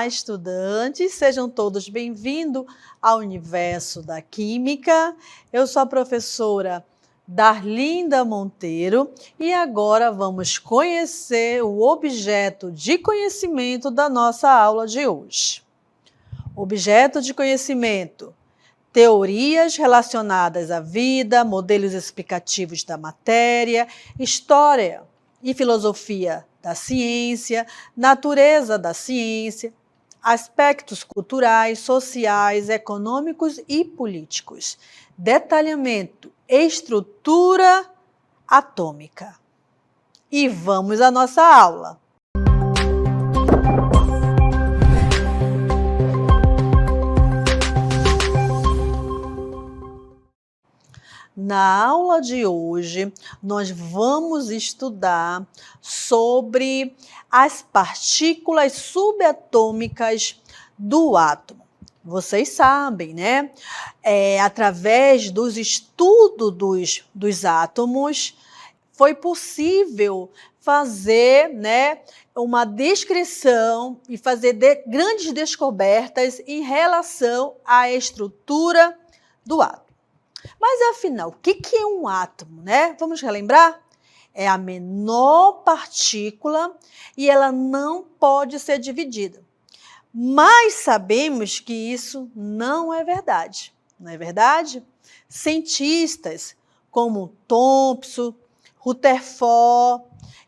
Olá, estudantes, sejam todos bem-vindos ao universo da Química. Eu sou a professora Darlinda Monteiro e agora vamos conhecer o objeto de conhecimento da nossa aula de hoje. Objeto de conhecimento: teorias relacionadas à vida, modelos explicativos da matéria, história e filosofia da ciência, natureza da ciência, aspectos culturais, sociais, econômicos e políticos, detalhamento, estrutura atômica. E vamos à nossa aula. Na aula de hoje, nós vamos estudar sobre as partículas subatômicas do átomo. Vocês sabem, né? Através dos estudos dos átomos, foi possível fazer, né, uma descrição e fazer grandes descobertas em relação à estrutura do átomo. Mas, afinal, o que é um átomo, né? Vamos relembrar? É a menor partícula e ela não pode ser dividida. Mas sabemos que isso não é verdade, não é verdade? Cientistas como Thomson, Rutherford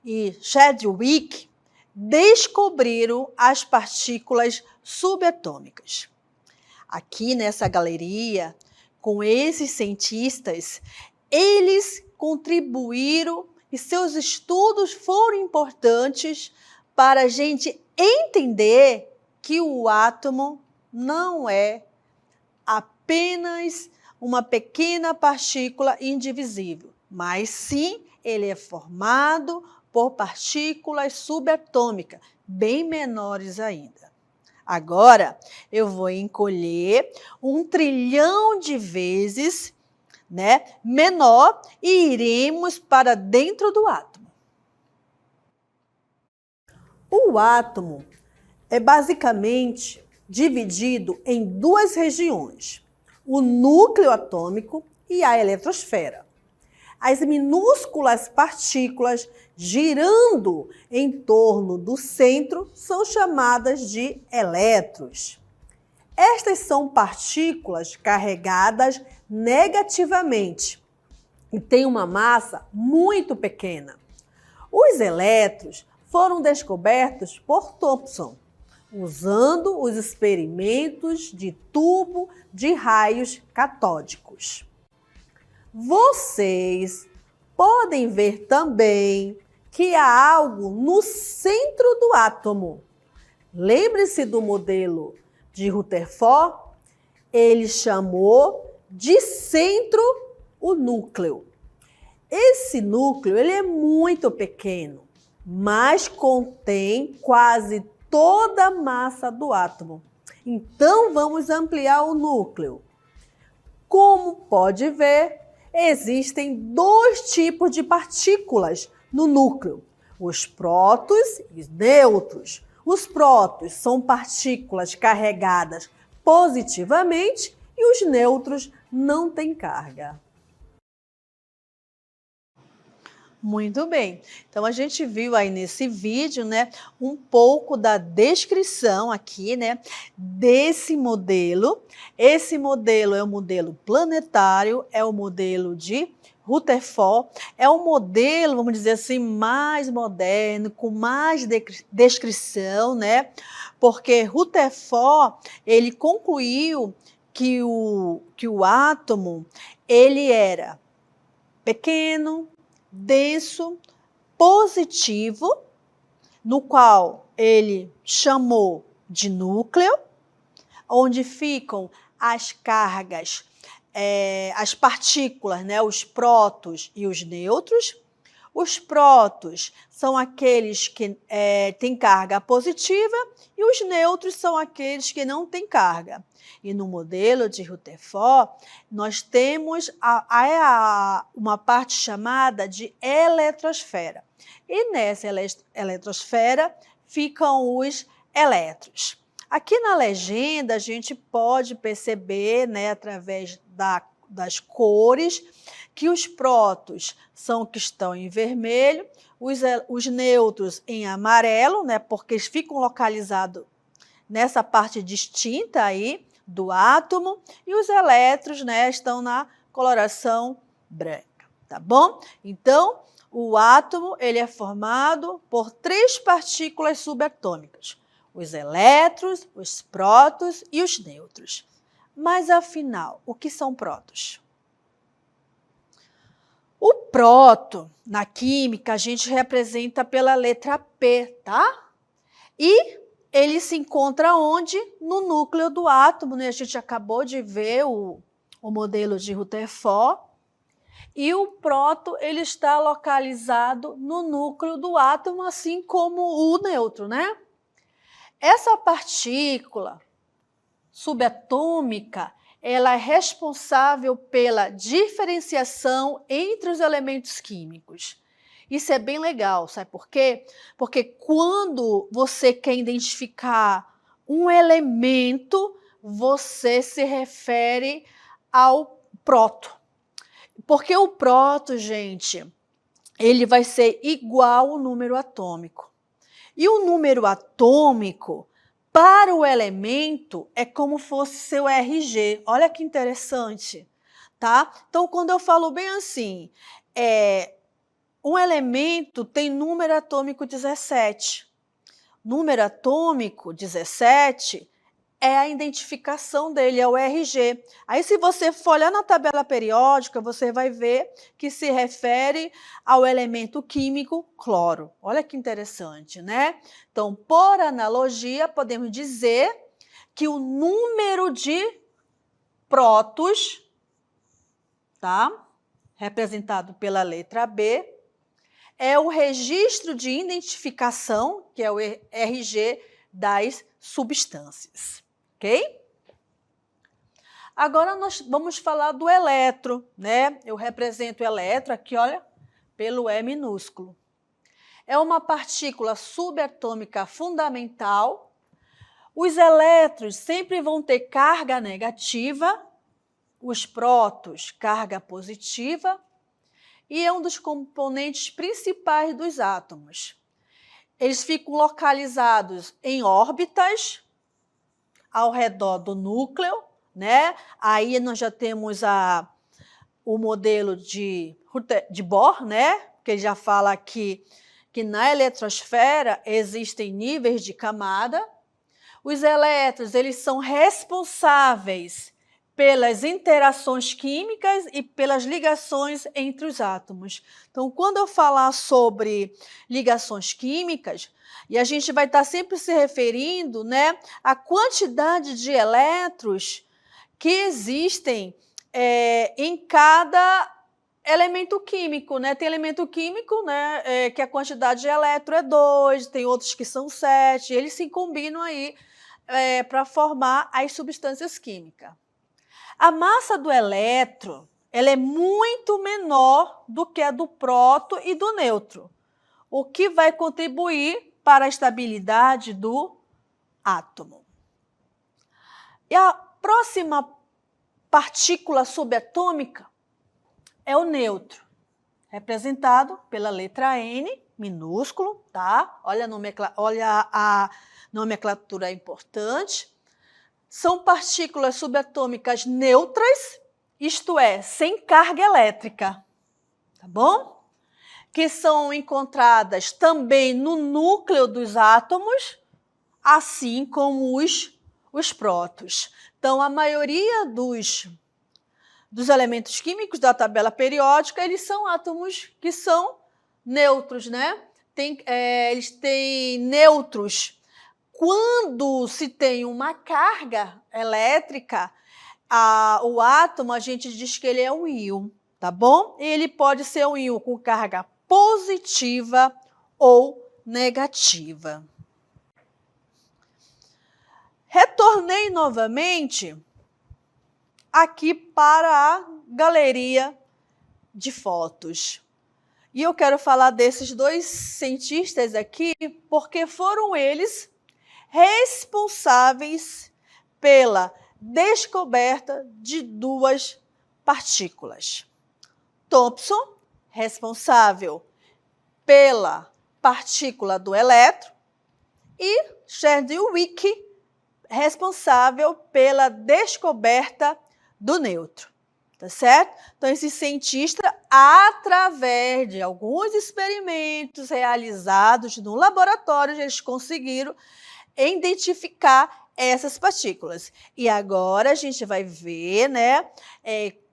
e Chadwick descobriram as partículas subatômicas. Aqui nessa galeria, com esses cientistas, eles contribuíram e seus estudos foram importantes para a gente entender que o átomo não é apenas uma pequena partícula indivisível, mas sim ele é formado por partículas subatômicas, bem menores ainda. Agora, eu vou encolher 1 trilhão de vezes, né, menor e iremos para dentro do átomo. O átomo é basicamente dividido em 2 regiões, o núcleo atômico e a eletrosfera. As minúsculas partículas girando em torno do centro são chamadas de elétrons. Estas são partículas carregadas negativamente e têm uma massa muito pequena. Os elétrons foram descobertos por Thomson, usando os experimentos de tubo de raios catódicos. Vocês podem ver também que há algo no centro do átomo. Lembre-se do modelo de Rutherford? Ele chamou de centro o núcleo. Esse núcleo ele é muito pequeno, mas contém quase toda a massa do átomo. Então, vamos ampliar o núcleo. Como pode ver, existem 2 tipos de partículas no núcleo, os prótons e os nêutrons. Os prótons são partículas carregadas positivamente e os nêutrons não têm carga. Muito bem, então a gente viu aí nesse vídeo, né, um pouco da descrição aqui, né, desse modelo. Esse modelo é o modelo planetário, é o modelo de Rutherford, é um modelo, vamos dizer assim, mais moderno, com mais descrição, né, porque Rutherford, ele concluiu que o átomo, ele era pequeno, denso, positivo, no qual ele chamou de núcleo, onde ficam as cargas, as partículas, né, os prótons e os nêutrons. Os prótons são aqueles que têm carga positiva e os nêutrons são aqueles que não têm carga. E no modelo de Rutherford, nós temos uma parte chamada de eletrosfera. E nessa eletrosfera ficam os elétrons. Aqui na legenda a gente pode perceber, né, através das cores, que os prótons são os que estão em vermelho, os nêutrons em amarelo, né, porque eles ficam localizados nessa parte distinta aí do átomo, e os elétrons, né, estão na coloração branca, tá bom? Então, o átomo ele é formado por 3 partículas subatômicas: os elétrons, os prótons e os nêutrons. Mas, afinal, o que são prótons? O próton, na química, a gente representa pela letra P, tá? E ele se encontra onde? No núcleo do átomo, né? A gente acabou de ver o modelo de Rutherford. E o próton ele está localizado no núcleo do átomo, assim como o nêutron, né? Essa partícula subatômica, ela é responsável pela diferenciação entre os elementos químicos. Isso é bem legal, sabe por quê? Porque quando você quer identificar um elemento, você se refere ao próton. Porque o próton, gente, ele vai ser igual ao número atômico. E o número atômico, para o elemento, é como fosse seu RG. Olha que interessante, tá? Então, quando eu falo bem assim, um elemento tem número atômico 17. Número atômico 17 é a identificação dele, é o RG. Aí, se você for olhar na tabela periódica, você vai ver que se refere ao elemento químico cloro. Olha que interessante, né? Então, por analogia, podemos dizer que o número de prótons, tá? Representado pela letra B, é o registro de identificação, que é o RG das substâncias. Ok? Agora nós vamos falar do elétron, né? Eu represento o elétron aqui, olha, pelo E minúsculo. É uma partícula subatômica fundamental. Os elétrons sempre vão ter carga negativa, os prótons, carga positiva, e é um dos componentes principais dos átomos. Eles ficam localizados em órbitas ao redor do núcleo, né? Aí nós já temos o modelo de Bohr, né? Que ele já fala aqui que na eletrosfera existem níveis de camada. Os elétrons, eles são responsáveis pelas interações químicas e pelas ligações entre os átomos. Então, quando eu falar sobre ligações químicas, e a gente vai estar sempre se referindo, né, à quantidade de elétrons que existem em cada elemento químico, né? Tem elemento químico, né, que a quantidade de elétron é 2, tem outros que são 7, eles se combinam aí para formar as substâncias químicas. A massa do elétron, ela é muito menor do que a do próton e do nêutron, o que vai contribuir para a estabilidade do átomo. E a próxima partícula subatômica é o nêutron, representado pela letra N, minúsculo, tá? Olha a nomenclatura importante. São partículas subatômicas neutras, isto é, sem carga elétrica, tá bom? Que são encontradas também no núcleo dos átomos, assim como os prótons. Então, a maioria dos elementos químicos da tabela periódica, eles são átomos que são neutros, né? Eles têm nêutrons. Quando se tem uma carga elétrica, o átomo, a gente diz que ele é um íon, tá bom? Ele pode ser um íon com carga positiva ou negativa. Retornei novamente aqui para a galeria de fotos. E eu quero falar desses 2 cientistas aqui, porque foram eles responsáveis pela descoberta de duas partículas. Thomson, responsável pela partícula do elétron, e Chadwick, responsável pela descoberta do nêutron. Tá certo? Então, esse cientista, através de alguns experimentos realizados no laboratório, eles conseguiram identificar essas partículas. E agora a gente vai ver, né,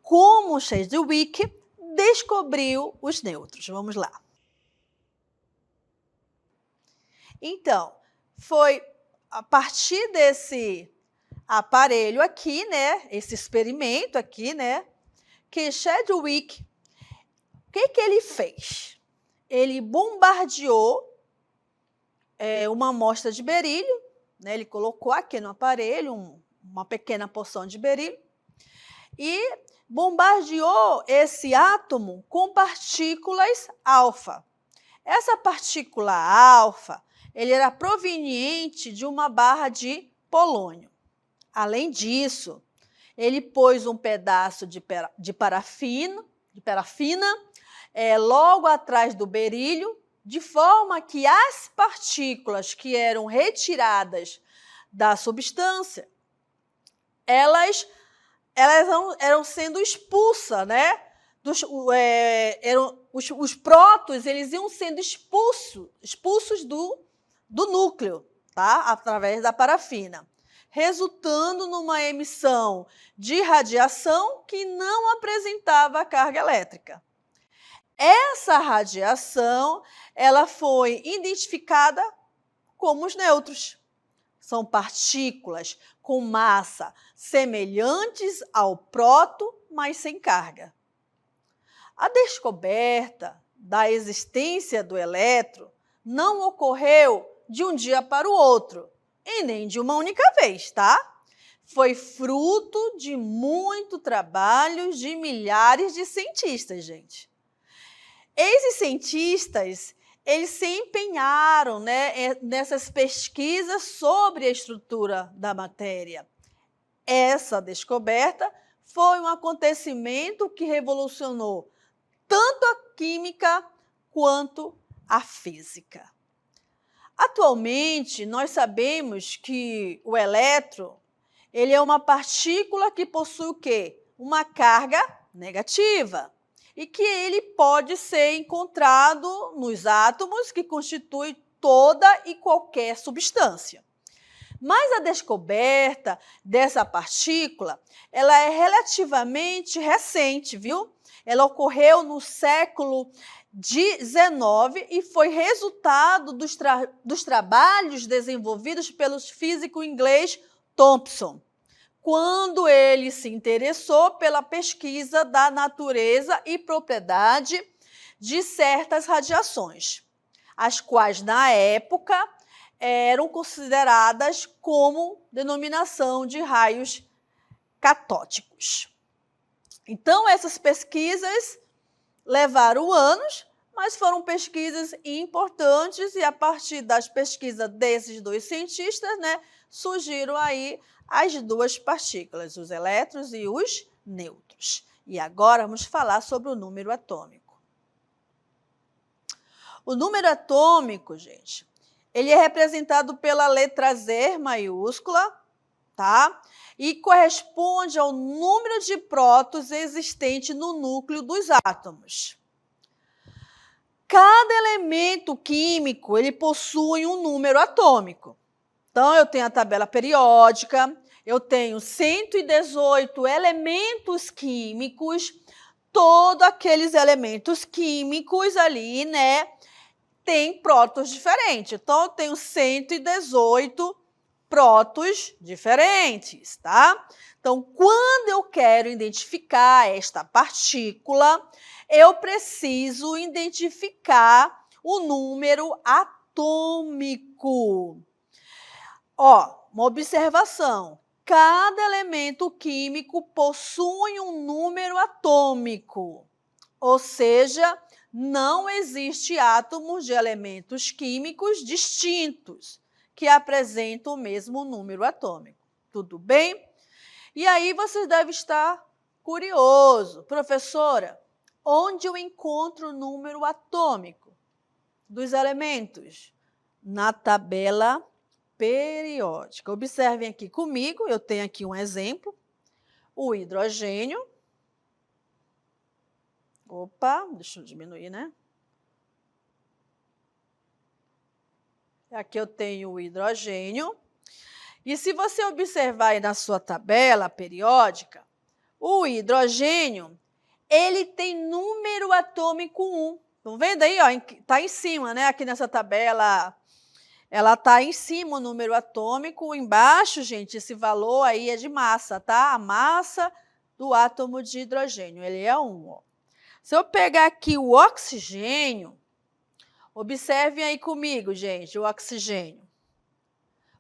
como Chadwick descobriu os nêutrons. Vamos lá. Então, foi a partir desse aparelho aqui, né, esse experimento aqui, né, que Chadwick, o que ele fez? Ele bombardeou uma amostra de berílio, né, ele colocou aqui no aparelho uma pequena porção de berílio e bombardeou esse átomo com partículas alfa. Essa partícula alfa, ele era proveniente de uma barra de polônio. Além disso, ele pôs um pedaço de parafina logo atrás do berílio, de forma que as partículas que eram retiradas da substância, elas eram sendo expulsas, né? Os prótons, eles iam sendo expulsos do núcleo, tá? Através da parafina, resultando numa emissão de radiação que não apresentava carga elétrica. Essa radiação, ela foi identificada como os nêutrons. São partículas com massa semelhantes ao próton, mas sem carga. A descoberta da existência do elétron não ocorreu de um dia para o outro, e nem de uma única vez, tá? Foi fruto de muito trabalho de milhares de cientistas, gente. Esses cientistas, eles se empenharam, né, nessas pesquisas sobre a estrutura da matéria. Essa descoberta foi um acontecimento que revolucionou tanto a química quanto a física. Atualmente, nós sabemos que o elétron, ele é uma partícula que possui o quê? Uma carga negativa. E que ele pode ser encontrado nos átomos que constituem toda e qualquer substância. Mas a descoberta dessa partícula, ela é relativamente recente, viu? Ela ocorreu no século XIX e foi resultado dos trabalhos desenvolvidos pelo físico inglês Thomson, quando ele se interessou pela pesquisa da natureza e propriedade de certas radiações, as quais, na época, eram consideradas como denominação de raios catódicos. Então, essas pesquisas levaram anos, mas foram pesquisas importantes, e a partir das pesquisas desses dois cientistas, né, surgiram aí as duas partículas, os elétrons e os nêutrons. E agora vamos falar sobre o número atômico. O número atômico, gente, ele é representado pela letra Z maiúscula, tá? E corresponde ao número de prótons existente no núcleo dos átomos. Cada elemento químico, ele possui um número atômico. Então, eu tenho a tabela periódica, eu tenho 118 elementos químicos, todos aqueles elementos químicos ali, né, tem prótons diferentes. Então, eu tenho 118 prótons diferentes, tá? Então, quando eu quero identificar esta partícula, eu preciso identificar o número atômico. Ó, uma observação. Cada elemento químico possui um número atômico, ou seja, não existe átomos de elementos químicos distintos, que apresentam o mesmo número atômico. Tudo bem? E aí você deve estar curioso. Professora, onde eu encontro o número atômico dos elementos? Na tabela periódica. Observem aqui comigo, eu tenho aqui um exemplo. O hidrogênio. Opa, deixa eu diminuir, né? Aqui eu tenho o hidrogênio. E se você observar aí na sua tabela periódica, o hidrogênio, ele tem número atômico 1. Estão vendo aí? Está em cima, né? Aqui nessa tabela, ela está em cima o número atômico. Embaixo, gente, esse valor aí é de massa, tá? A massa do átomo de hidrogênio, ele é 1. Ó. Se eu pegar aqui o oxigênio, observem aí comigo, gente, o oxigênio.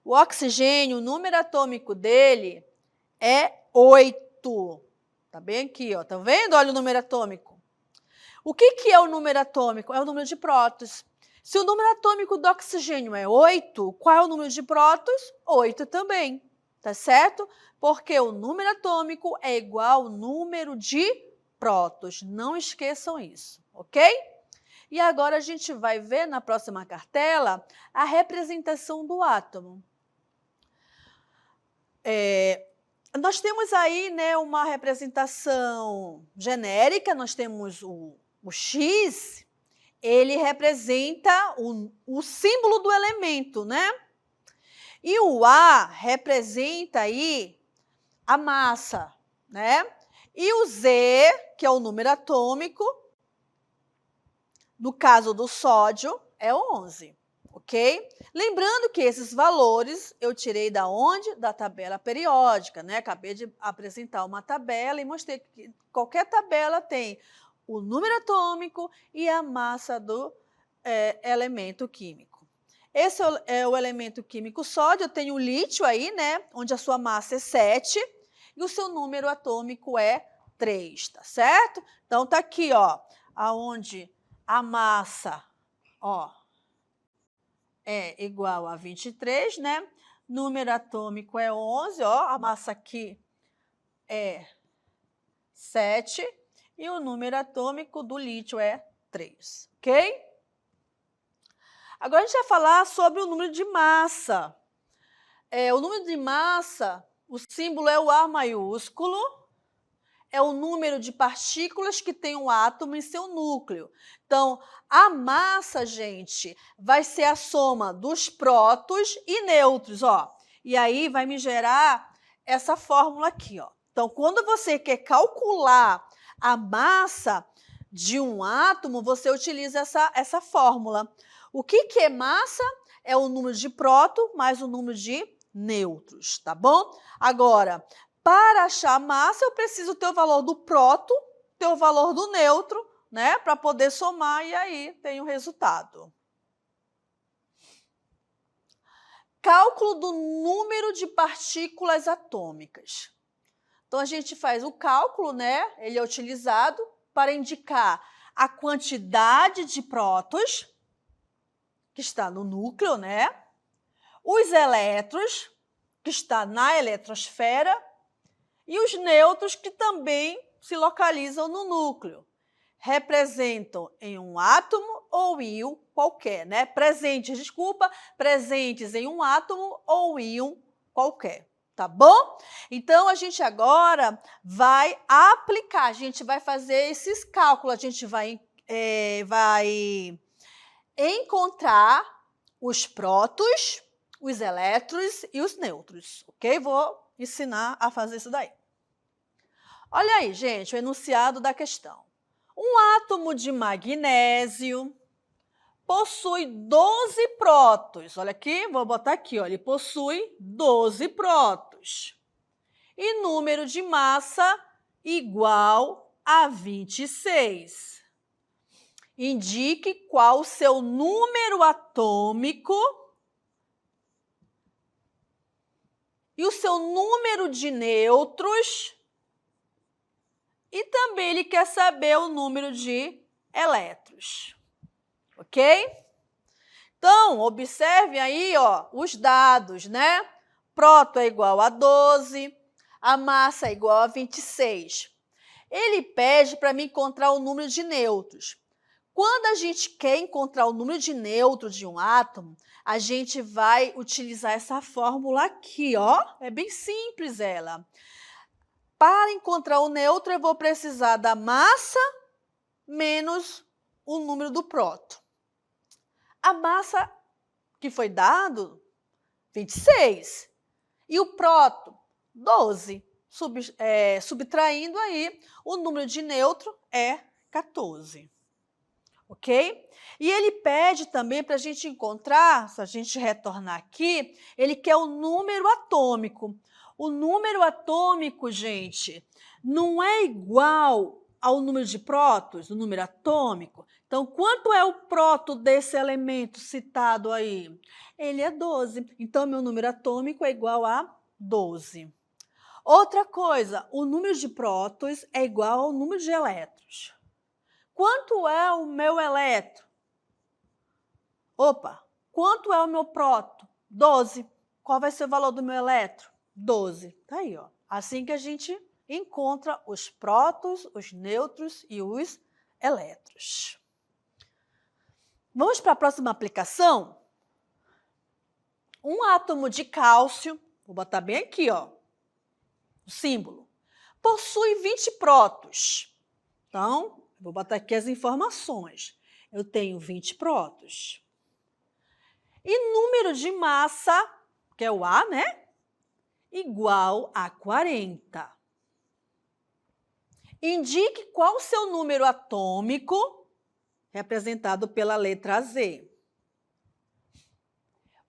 O oxigênio, o número atômico dele é 8. Tá bem aqui, ó. Tá vendo? Olha o número atômico. O que é o número atômico? É o número de prótons. Se o número atômico do oxigênio é 8, qual é o número de prótons? 8 também. Tá certo? Porque o número atômico é igual ao número de prótons. Não esqueçam isso, ok? E agora a gente vai ver na próxima cartela a representação do átomo. Nós temos aí, né, uma representação genérica, nós temos o X, ele representa o símbolo do elemento, né? E o A representa aí a massa, né? E o Z, que é o número atômico, no caso do sódio, é 11, ok? Lembrando que esses valores eu tirei da onde? Da tabela periódica, né? Acabei de apresentar uma tabela e mostrei que qualquer tabela tem o número atômico e a massa do elemento químico. Esse é o elemento químico sódio, eu tenho o lítio aí, né? Onde a sua massa é 7 e o seu número atômico é 3, tá certo? Então, tá aqui, ó, aonde a massa, ó, é igual a 23, né? Número atômico é 11, ó, a massa aqui é 7 e o número atômico do lítio é 3, ok? Agora a gente vai falar sobre o número de massa. O número de massa, o símbolo é o A maiúsculo, é o número de partículas que tem um átomo em seu núcleo. Então, a massa, gente, vai ser a soma dos prótons e nêutrons, ó. E aí vai me gerar essa fórmula aqui, ó. Então, quando você quer calcular a massa de um átomo, você utiliza essa fórmula. O que é massa? É o número de próton mais o número de nêutrons, tá bom? Agora, para achar a massa, eu preciso ter o valor do próton, ter o valor do nêutron, né? Para poder somar e aí tem o resultado. Cálculo do número de partículas atômicas. Então, a gente faz o cálculo, né? Ele é utilizado para indicar a quantidade de prótons que está no núcleo, né? Os elétrons, que está na eletrosfera, e os nêutrons, que também se localizam no núcleo. Representam em um átomo ou íon qualquer, né? Presentes em um átomo ou íon qualquer, tá bom? Então, a gente agora vai aplicar, a gente vai fazer esses cálculos, a gente vai encontrar os prótons, os elétrons e os nêutrons, ok? Vou ensinar a fazer isso daí. Olha aí, gente, o enunciado da questão. Um átomo de magnésio possui 12 prótons. Olha aqui, vou botar aqui, ó, ele possui 12 prótons. E número de massa igual a 26. Indique qual o seu número atômico e o seu número de nêutrons, e também ele quer saber o número de elétrons, ok? Então, observem aí, ó, os dados, né? Próton é igual a 12, a massa é igual a 26. Ele pede para mim encontrar o número de nêutrons. Quando a gente quer encontrar o número de nêutrons de um átomo, a gente vai utilizar essa fórmula aqui, ó. É bem simples ela. Para encontrar o nêutron, eu vou precisar da massa menos o número do próton. A massa que foi dado, 26. E o próton, 12. Subtraindo aí, o número de nêutron é 14. Ok? E ele pede também para a gente encontrar, se a gente retornar aqui, ele quer o número atômico. O número atômico, gente, não é igual ao número de prótons, o número atômico. Então, quanto é o próton desse elemento citado aí? Ele é 12. Então, meu número atômico é igual a 12. Outra coisa, o número de prótons é igual ao número de elétrons. Quanto é o meu elétron? Opa, quanto é o meu próton? 12. Qual vai ser o valor do meu elétron? 12. Tá aí, ó. Assim que a gente encontra os prótons, os nêutrons e os elétrons. Vamos para a próxima aplicação? Um átomo de cálcio, vou botar bem aqui, ó, o símbolo, possui 20 prótons. Então, vou botar aqui as informações. Eu tenho 20 prótons. E número de massa, que é o A, né? Igual a 40. Indique qual o seu número atômico, representado pela letra Z.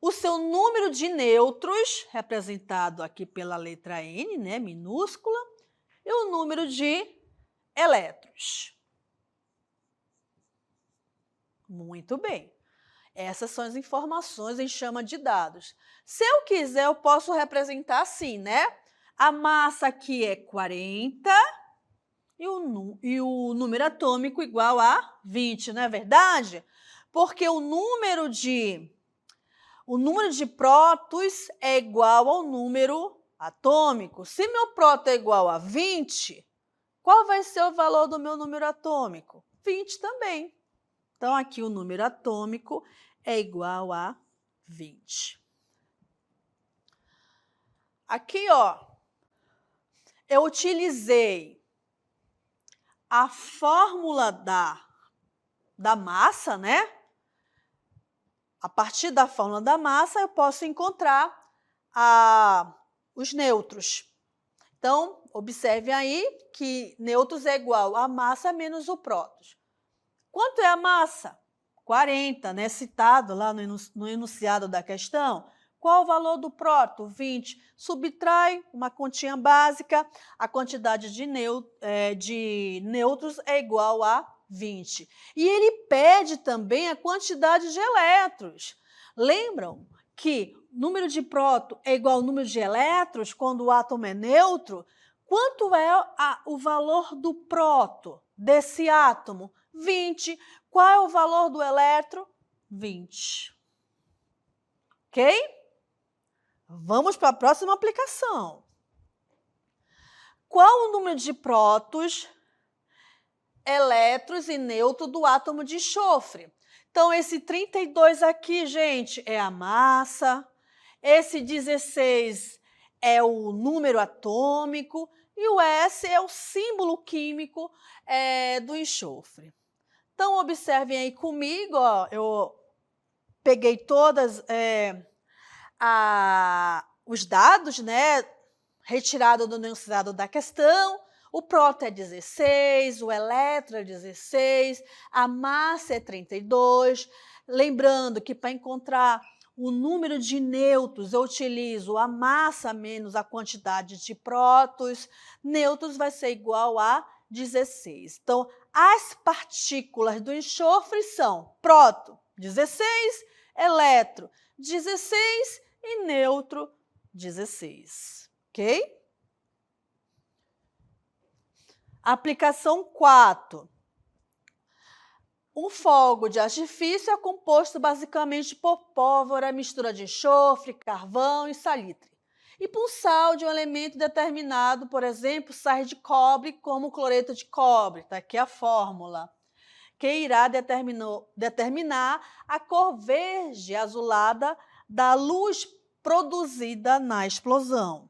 O seu número de nêutrons, representado aqui pela letra N, né, minúscula, e o número de elétrons. Muito bem. Essas são as informações em chama de dados. Se eu quiser, eu posso representar assim, né? A massa aqui é 40 e o número atômico igual a 20, não é verdade? Porque o número de prótons é igual ao número atômico. Se meu próton é igual a 20, qual vai ser o valor do meu número atômico? 20 também. Então, aqui o número atômico é igual a 20. Aqui, ó, eu utilizei a fórmula da massa, né? A partir da fórmula da massa, eu posso encontrar os nêutrons. Então, observe aí que nêutrons é igual a massa menos o prótons. Quanto é a massa? 40, né? Citado lá no enunciado da questão. Qual o valor do próton? 20. Subtrai uma continha básica, a quantidade de nêutrons é igual a 20. E ele pede também a quantidade de elétrons. Lembram que número de próton é igual ao número de elétrons quando o átomo é neutro? Quanto é o valor do próton desse átomo? 20. Qual é o valor do elétron? 20. Ok? Vamos para a próxima aplicação. Qual o número de prótons, elétrons e nêutrons do átomo de enxofre? Então, esse 32 aqui, gente, é a massa. Esse 16 é o número atômico. E o S é o símbolo químico do enxofre. Então, observem aí comigo, ó, eu peguei todos os dados, né, retirados do enunciado da questão. O próton é 16, o elétron é 16, a massa é 32. Lembrando que para encontrar o número de nêutrons, eu utilizo a massa menos a quantidade de prótons. Nêutrons vai ser igual a 16. Então, as partículas do enxofre são próton, 16, elétron, 16 e nêutron, 16. Ok? Aplicação 4. Um fogo de artifício é composto basicamente por pólvora, mistura de enxofre, carvão e salitre. E por sal de um elemento determinado, por exemplo, sais de cobre, como cloreto de cobre. Está aqui a fórmula, que irá determinar a cor verde azulada da luz produzida na explosão.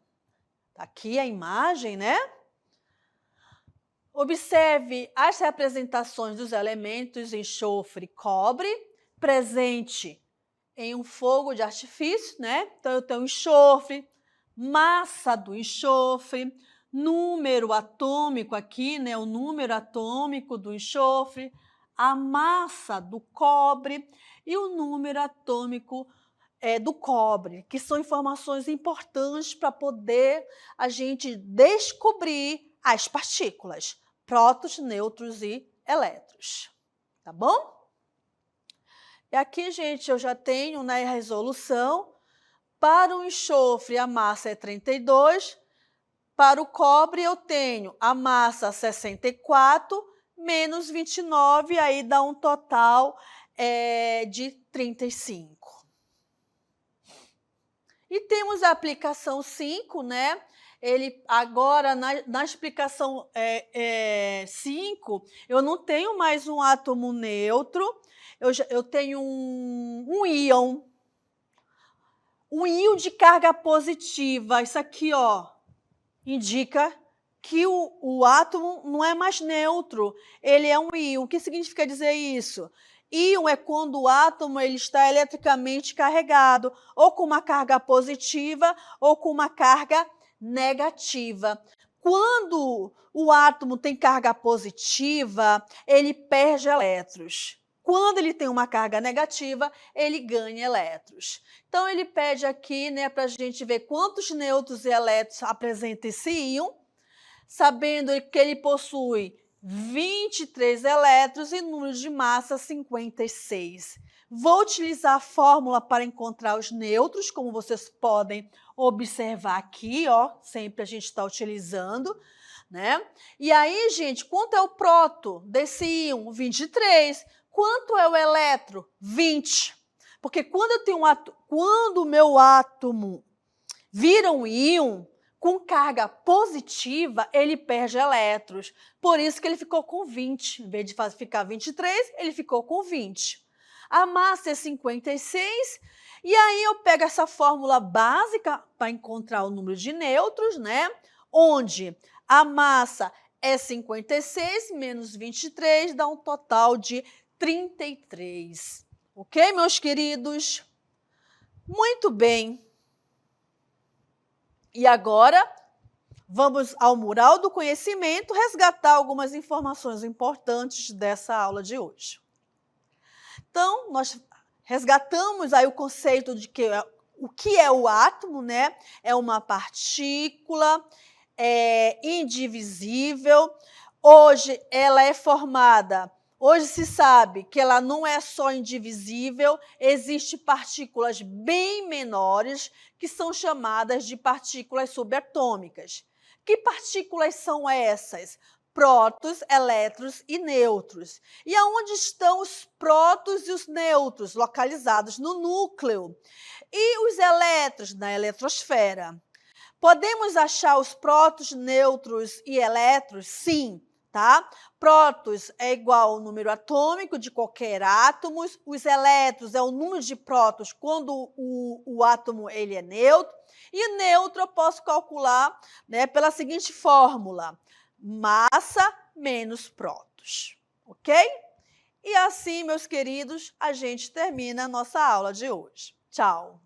Está aqui a imagem, né? Observe as representações dos elementos enxofre e cobre, presente em um fogo de artifício, né? Então, eu tenho enxofre, massa do enxofre, número atômico aqui, né? O número atômico do enxofre, a massa do cobre e o número atômico do cobre, que são informações importantes para poder a gente descobrir as partículas, prótons, nêutrons e elétrons, tá bom? E aqui, gente, eu já tenho na resolução. Para o enxofre, a massa é 32. Para o cobre, eu tenho a massa 64 menos 29, aí dá um total de 35. E temos a aplicação 5, né? Ele agora, na explicação 5, eu não tenho mais um átomo neutro, eu tenho um íon. Um íon de carga positiva. Isso aqui, ó, indica que o átomo não é mais neutro, ele é um íon. O que significa dizer isso? Íon é quando o átomo ele está eletricamente carregado, ou com uma carga positiva, ou com uma carga negativa. Quando o átomo tem carga positiva, ele perde elétrons. Quando ele tem uma carga negativa, ele ganha elétrons. Então, ele pede aqui, né, para a gente ver quantos nêutrons e elétrons apresenta esse íon, sabendo que ele possui 23 elétrons e número de massa 56. Vou utilizar a fórmula para encontrar os nêutrons, como vocês podem observar aqui, ó, sempre a gente está utilizando, né? E aí, gente, quanto é o próton desse íon? 23. Quanto é o elétron? 20. Porque quando eu tenho quando o meu átomo vira um íon com carga positiva, ele perde elétrons. Por isso que ele ficou com 20. Em vez de ficar 23, ele ficou com 20. A massa é 56. E aí eu pego essa fórmula básica para encontrar o número de nêutrons, né? Onde a massa é 56 menos 23 dá um total de 33. Ok, meus queridos? Muito bem. E agora, vamos ao mural do conhecimento resgatar algumas informações importantes dessa aula de hoje. Então, nós resgatamos aí o conceito de que o que é o átomo, né? É uma partícula indivisível. Hoje ela é formada. Hoje se sabe que ela não é só indivisível, existem partículas bem menores que são chamadas de partículas subatômicas. Que partículas são essas? Prótons, elétrons e nêutrons. E aonde estão os prótons e os nêutrons? Localizados no núcleo. E os elétrons? Na eletrosfera. Podemos achar os prótons, nêutrons e elétrons? Sim. Tá? Prótons é igual ao número atômico de qualquer átomo, os elétrons é o número de prótons quando o átomo ele é neutro, e neutro eu posso calcular, né, pela seguinte fórmula, massa menos prótons, ok? E assim, meus queridos, a gente termina a nossa aula de hoje. Tchau!